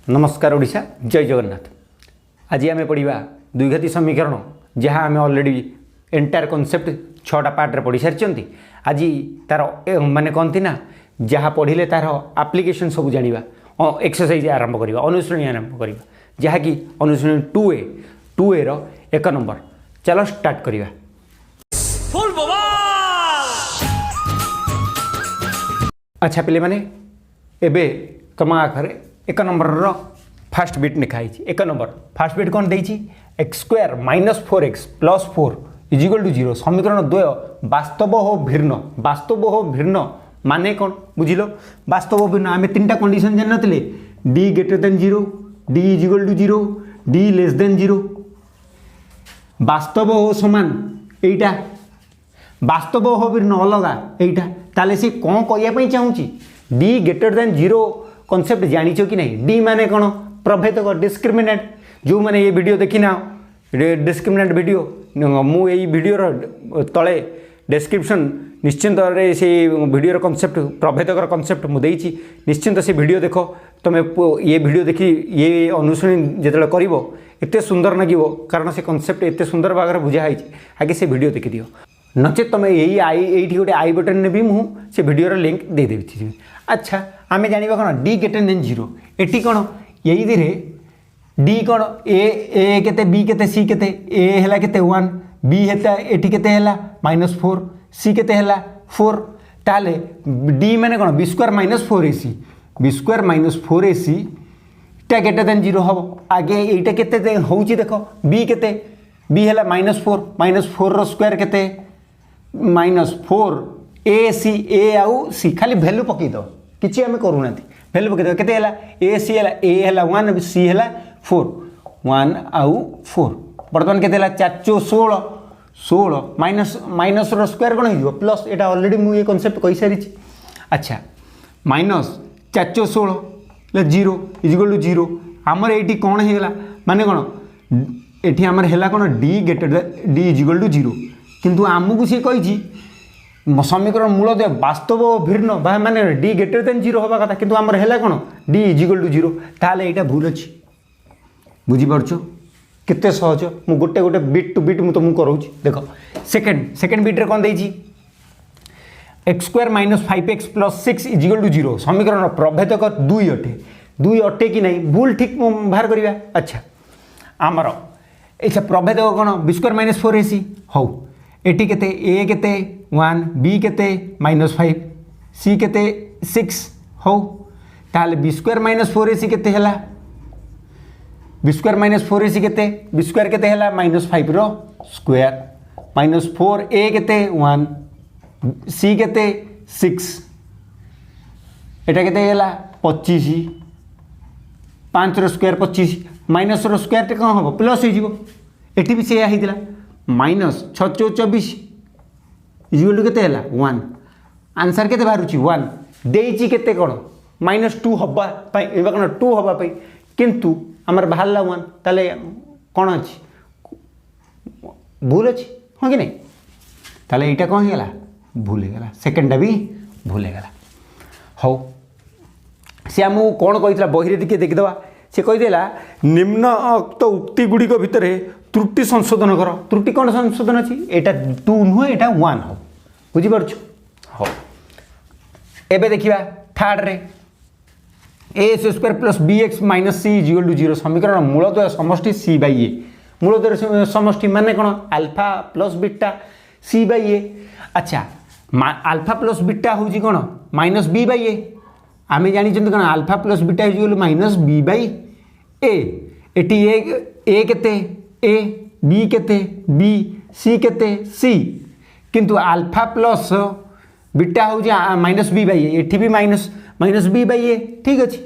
नमस्कार ओडिशा जय जगन्नाथ। आज आम पढ़ा द्विघाती समीकरण जहाँ आम ऑलरेडी एंटायर कॉन्सेप्ट 6टा पार्ट रे पढ़ी सारी। आज तार माने कहती ना जहाँ पढ़ले तार एप्लिकेशन सब जाना एक्सरसाइज आरंभ करवा अनुश्रेणी आरंभ करवा जहाँकि अनुश्रेणी 2A रो 1 नंबर। चलो स्टार्ट करवा। अच्छा पिले माने एबे तुम आखरे 1 नंबर रो फास्ट बिट लिखाई 1 नंबर फास्ट बिट कौन देछि x square minus 4x plus 4 is equal to 0। समीकरण द्वय वास्तव हो भिन्न माने कौन बुझिलो। वास्तव भिन्न आम 3टा कंडीशन जान नथिले d greater than 0, d is equal to 0, d less than 0। वास्तव हो समान एटा, वास्तव हो भिन्न अलगा एटा। ताले से कौन कहया चाहूँगी d ग्रेटर देन 0 कॉन्सेप्ट जानिछ कि नहीं। डी माने कौन प्रभेदक डिस्क्रिमिनेंट। जो मैंने ये वीडियो देखी ना डिस्क्रिमिनेंट वीडियो मु यही वीडियो तले डिस्क्रिप्शन निश्चिंत से वीडियो कॉन्सेप्ट प्रभेदकर कॉन्सेप्ट मुझे निश्चिंत से वीडियो देखो। तुम ये वीडियो देखी ये अनुश्रेणी जो करते सुंदर लगे कारण से कॉन्सेप्ट एत सुंदर भाव बुझाई आगे से वीडियो देखी दियो। नचेत तुम यही आई गोटे आई बटन ने भी मुझे वीडियो लिंक दे देवी। अच्छा आम जाना कौन d ग्रेटर देन 0 एटी कौन यही धीरे d कौन ए केते b केते c केते a हैला केते 1 b हेता एटी केते हैला -4 c केते हैला 4। ताले d माने कौन b square minus 4ac b square minus 4ac टा ग्रेटर देन 0 हम आगे एटा केते होउची देखो b केते b हैला -4 रो स्क्वायर केते -4 ac a आउ c खाली वैल्यू पकई दो किसी आम करूना वैल्यू पकई दो केते ए सी है ए है 1 सी है 4 1 आउ 4 बर्तमान केते 416 माइनस रो स्क्वायर कौन हो प्लस एटा ऑलरेडी मुझे कॉन्सेप्ट कही सारी। अच्छा माइनस 416 0 इज इक्वल टू 0 आमर ये कौन होगा माने कौन ये आमर है कौन d greater d is equal to 0 किंतु आमको सी कही समीकरण मूल दे वास्तव भिन्न माने d ग्रेटर देन 0 हवा कथा किंतु आमर है कौन d इज इक्वल टू 0 ताले यहाँ भूल अच्छी बुझीपारछ केते सहज मु गोटे गोटे बिट टू बिट मुझे कराऊँ। देख सेकेंड बिट रे कौन देछि x square minus 5x plus 6 is equal to 0। समीकरण प्रभेदक 2 अटे कि नहीं भूल ठीक बाहर करवा। अच्छा आमर अच्छा प्रभेदक कौन b स्क्वायर माइनस 4ac हौ एटी केते a केते 1 b केते -5 c केते 6 हौ ताले b स्क्वायर माइनस 4ac केते हैला b स्क्वायर माइनस 4ac केते b स्क्वायर केते हैला -5 रो स्क्वायर -4a केते 1 c केते 6 एटा केते हैला 25 5 रो स्क्वायर 25 माइनस रो स्क्वायर ते कौन हम प्लस हो एटी भी से होता -6 इक्वल टू केते हैला 1 आंसर केते बाहरुची 1 देइची केते कोन -2 हबा पई एबा कोन 2 हबा पई किंतु हमर बाहरला 1 ताले कोन अछि भूल अछि हो कि नहीं ताले एटा कोन हेला भूल हेला सेकंडा भी भूल हेला हो से हमु कोन कहितला बहिरे दिके देखिदवा से कहिदेला निम्नोक्त उक्ति गुडी को भितरे त्रुटि संशोधन कर। त्रुटि कौन संशोधन अच्छी एटा 2 नुह एटा 1 हो बुझीपार हो। एबे देखिबा थर्ड रे a square plus bx minus c is equal to 0। समीकरण मूलद्वय समष्टि c बाय a मूलद्वय समष्टि माने कौन alpha plus beta c by a। अच्छा अल्फा प्लस बीटा होची कौन माइनस b बाय a आमे जानि चंद कौन alpha plus beta is equal minus b by a एटी a केते ए बी केते बी सी केते सी किंतु अल्फा प्लस बीटा हूँ माइनस बी बाई एटी भी माइनस बी बाई ए ठीक अच्छे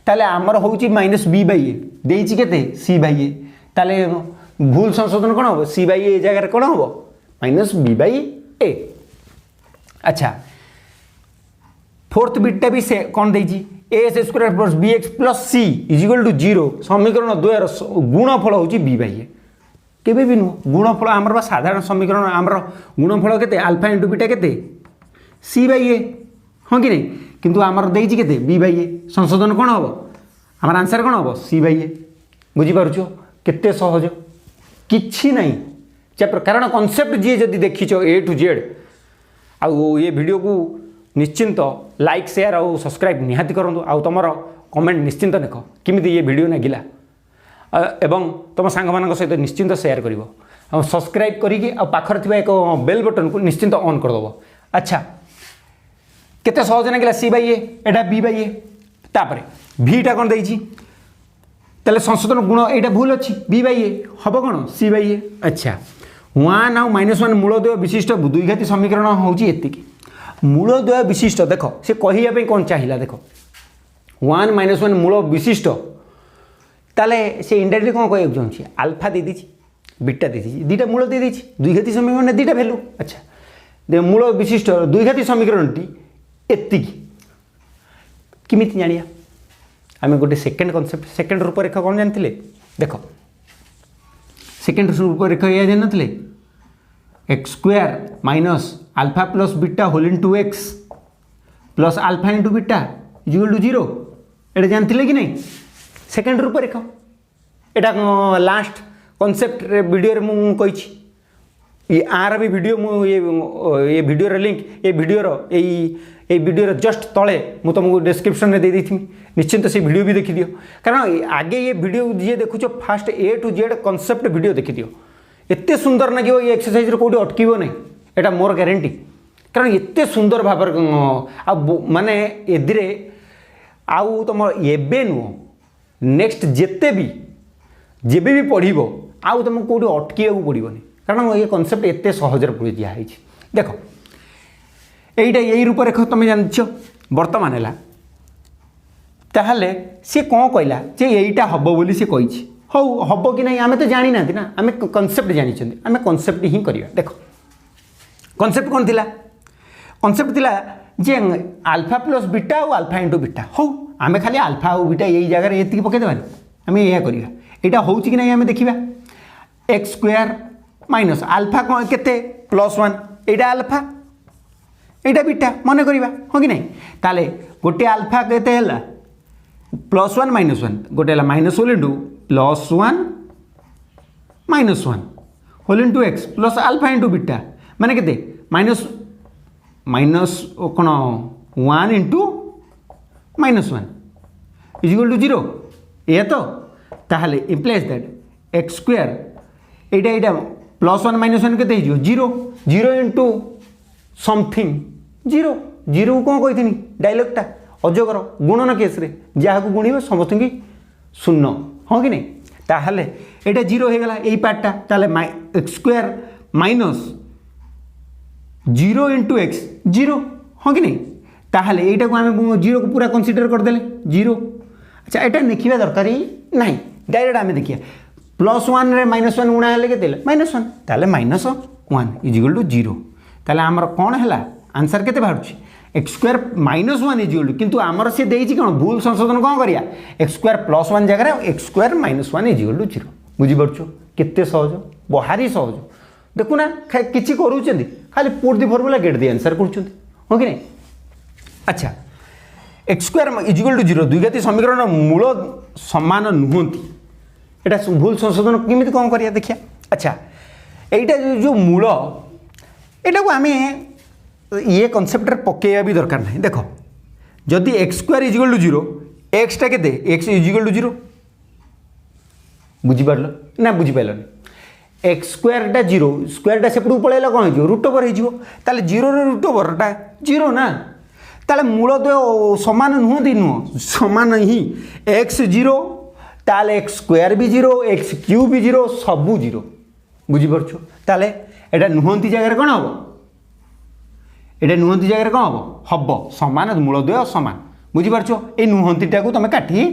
ताले आमर हूँ माइनस बी बाई ए देइछि केते सी बाई ए ताले भूल संशोधन कौन हम सी बाई ए जगह कौन हम माइनस बी बाई ए। अच्छा फोर्थ बिटा भी से कौन देइछि a square plus b x plus c is equal to 0। समीकरण द्वयर गुणफल हूँ बी बाई ए केबे भी नुह गुणफल आमर साधारण समीकरण आमर गुणफल केते अल्फा इंटू बीटा केते सी बाई ए हाँ कि नहीं किंतु आमर देइछि केते बी बाई ए संशोधन कौन हम आमर आंसर कौन हम सी बाई ए बुझीपार केते सहज किछि नहीं चैप्टर कारण कॉन्सेप्ट जी जदि देखिछ ए टू जेड आउ ये वीडियो को निश्चिंत लाइक शेयर और सब्सक्राइब निहाती करूँ आउ तुम कमेंट निश्चिंत लिख किमिति ये वीडियो लगिला एवं तुम सांग मान सहित निश्चिंत शेयर कर सब्सक्राइब करी पाखर थी एक बेल बटन को निश्चिंत ऑन करदेव। अच्छा केते सहज लगे सी बाई एटा बी बाई ए तापर भीटा कौन देती ताले संशोधन गुण यहाँ भूल अच्छी बी बाई ए हम कौन सी बाई ए। अच्छा 1 आउ -1 मूलद्वय विशिष्ट द्विघाती समीकरण होची एतिकी मूलद्वय विशिष्ट देख से कहवाई कौन चाहिए देख 1 -1 मूल विशिष्ट ताले से इंडायरेक्टली कौन कहना चाहूँगी आल्फा दे दीची बीटा दे दीची दुईटा मूल दे दीची द्विघाती समीकरण दुईटा भैल्यू। अच्छा मूल विशिष्ट द्विघाती समीकरण टी एतिकी किमिति जानिया आम गोटे सेकेंड कॉन्सेप्ट सेकेंड रूपरेखा कौन जानते देख सेकेंड रूपरेखा या जान x square minus alpha plus beta whole into x plus alpha into beta equal to 0 ये जानते कि नहीं सेकेंड रूपरेखा यहाँ लास्ट कॉन्सेप्ट वीडियो मुझे ये आर भी वीडियो ये वीडियो लिंक ये वीडियो जस्ट तले मु तुमको डिस्क्रिप्शन में दे दी निश्चिंत से वीडियो भी देखी दियो कारण आगे ये वीडियो जी देखुच fast A to Z concept video देखी दियो एते सुंदर लगे ये एक्सरसाइज कौटी अटकब नहीं एटा मोर ग्यारंटी कारण एते सुंदर भाव माने एदिरे आउ तुम एबे नुह नेक्स्ट जेते भी जेबे भी पढ़ो आउ तुमको कौटी अटक पड़ोनी कारण ये कॉन्सेप्ट एते सहजर दिखाई देख यहीटा यही रूपरेखा तुम जानछ बर्तमान है ताहले सी कौन कहला जे यहीटा हम बोली सी कही हौ हम कि नहीं आम तो जानी ना आम कॉन्सेप्ट जानी आम कॉन्सेप्ट ही करवा देख कॉन्सेप्ट कौन थिला कॉन्सेप्ट थिला जे अल्फा प्लस बीटा और अल्फा इंटू बीटा हौ आम खाली अल्फा और बीटा यही जगह ये पकईदेवानी आम यह करवा यहाँ हो कि नहीं आम देखा एक्स स्क्वायर माइनस अल्फा कौन केते +1 यहाँ अल्फा यहाँ बीटा मन करवा हाँ कि नहीं ताले गोटे अल्फा केते हला +1 -1 गोटे हला minus whole into +1 -1 whole into x plus alpha into beta माने केते माइनस कौन 1 इंटू -1 इक्वल टू 0 ये तो ताहले इम्प्लाइज दैट एक्स स्क्वायर यहाँ +1 -1 केते 0 0 इंटू समथिंग 0 0 कौन कही डायलॉगटा अजगर गुणन केस रे जहाँ को गुणवे समस्त की 0 हाँ कि नहीं ताहले यहाँ 0 हो गला यही पार्टा ताहले x square minus 0 into x 0 हाँ कि नहीं ताहले यहाँ को आम 0 को पूरा कनसीडर करदे 0। अच्छा यहाँ देखा दरकार नहीं डायरेक्ट आम देखिए +1 रे -1 गुणा हेले के -1 ताहले -1 इक्वल टू 0 ताहले आमर कौन है आंसर केते बाहर एक्स स्क्वायर -1 इक्वल टू किंतु आमर सी देइछि कौन भूल संशोधन कौन करिया एक्स स्क्वायर +1 जगह एक्स स्क्वायर -1 इक्वल टू 0 बुझीपार केते सहज भारी सहज देखुना किसी करूँ खाली put the formula get the answer कर हाँ कि नहीं। अच्छा एक्स स्क्वायर इक्वल टू 0 द्विघाती समीकरण मूल समान नुहति यहाँ भूल संशोधन किमिति कौन करिया देखिया। अच्छा यहाँ जो मूल यहाँ को आम ये कॉन्सेप्ट पकेया भी दरकार नहीं देख जदि एक्स स्क्वायर इक्वल टू 0 एक्सटा के एक्स इक्वल टू 0 बुझीपार ना बुझीपार एक्स स्क्वायरटा 0 स्क्वायरटा सेपटू पलैला कौन हो रूट ओवर हो 0 रूट ओवरटा 0 ना ताले मूलद्वय समान नुहति नुह समान ही एक्स 0 ताले एक्स स्क्वायर भी 0 एक्स क्यूब भी 0 सबू 0 बुझीपार ताले एटा नुहति जगह कौन हम ये नुहति जगह कौन हम हम सामान मूलद्वय सामान बुझीपार ये नुहतिटा को तुम काटी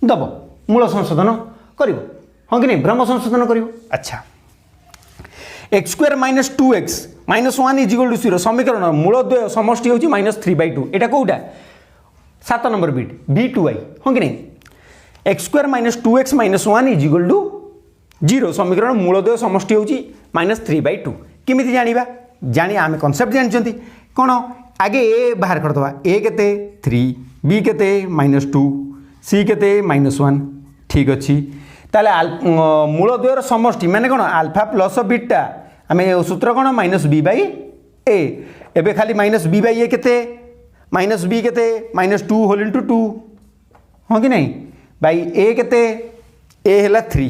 दब मूल संशोधन कर हाँ कि नहीं भ्रम संशोधन कर। अच्छा x square -2x -1 equal to 0 समीकरण मूलद्वय समष्टि होची -3/2 एटा कोउटा 7 नंबर बिट b2i हाँ कि नहीं x square -2x -1 equal to 0 समीकरण मूलद्वय समष्टि होची -3/2 किमिति जानिबा जानी आम कॉन्सेप्ट जानछंती कौन आगे ए बाहर करदवा ए केते 3 बी केते -2 सी केते -1 ठीक अच्छी ताले मूल द्वयर समष्टि माने कौन अल्फा प्लस बीटा आम सूत्र कौन -b/a एबे खाली -b/a केते -b केते -2 होल इंटू 2 हाँ कि नहीं बाई a केते a है 3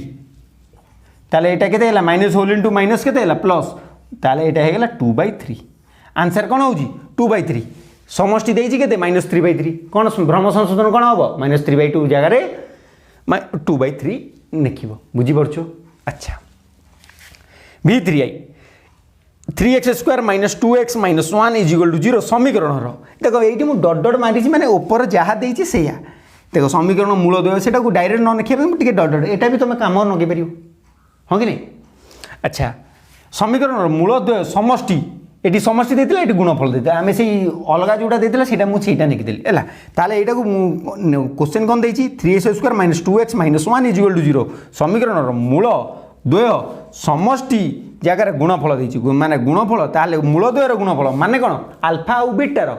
ताले एटा केते है माइनस होल इंटू माइनस केते है प्लस ताले एटा है 2/3 आंसर कौन हो 2/3 समष्टि देइछि केते -3/3 कौन भ्रम संशोधन कौन हम -3/2 जगार 2/3 लिखिब बुझीपार अच्छा v3i 3x² -2x -1 is equal to 0 समीकरण देख ये मुझे डट डट मारी मैंने ऊपर जहाँ देती से देख समीकरण मूल द्वय से डायरेक्ट न लिखा टे डट डट यहाँ भी तुम कम लगे पार हाँ कि नहीं अच्छा समीकरण मूल द्वय समष्टि ये समष्टि देते ये गुणफल देते आम से अलग जोटा देते से मुझे लिखिदेली है ताल यहाँ को क्वेश्चन कौन देती 3x² -2x -1 is equal to 0 समीकरण मूल द्वय समष्टि जगार गुणफल देती माने गुणफल ताल मूल द्वयर गुणफल माने कौन अल्फा और बीटार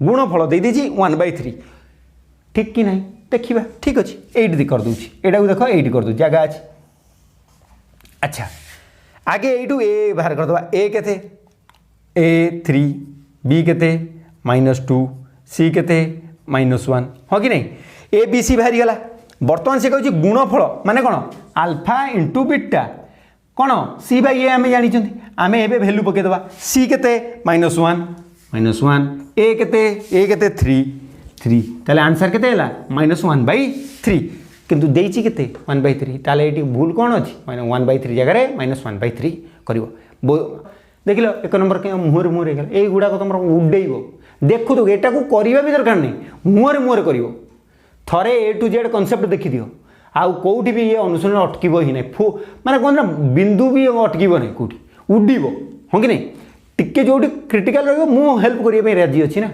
गुणफल दे देती 1/3 ठीक कि नहीं देखा ठीक अच्छे ये करदे यहाँ देख ये करदे जगह अच्छे अच्छा आगे यू ए बाहर करदे ए केते a3 b केते -2 c केते -1 हाँ कि नहीं ए बी सी बाहरी गला बर्तमान से कहूँ गुणफल माने कौन अल्फा इंटू बीटा कौन c/a आम जानी आम ए भैल्यू पकईदे c केते -1 a केते 3 ताले आंसर केते है -1/3 किंतु देइछि केते 1/3 ताले ये भूल कौन अच्छी 1/3 जगह -1/3 कर देख लो 1 नंबर के मुहर मुहर गला ये गुड़ाक तुम उडेब देखु तो यहाँ को करवा भी दरकार नहीं मुहर मुहर कर थे A to Z कनसेप्ट देखी आउ कौटी भी ये अनुसरण अटकब ही ना माने कौन ना बिंदु भी अटकब ना कौटी उड़ब हाँ कि नहीं टिके जो क्रिटिकल रही हेल्प करने राजी अच्छी ना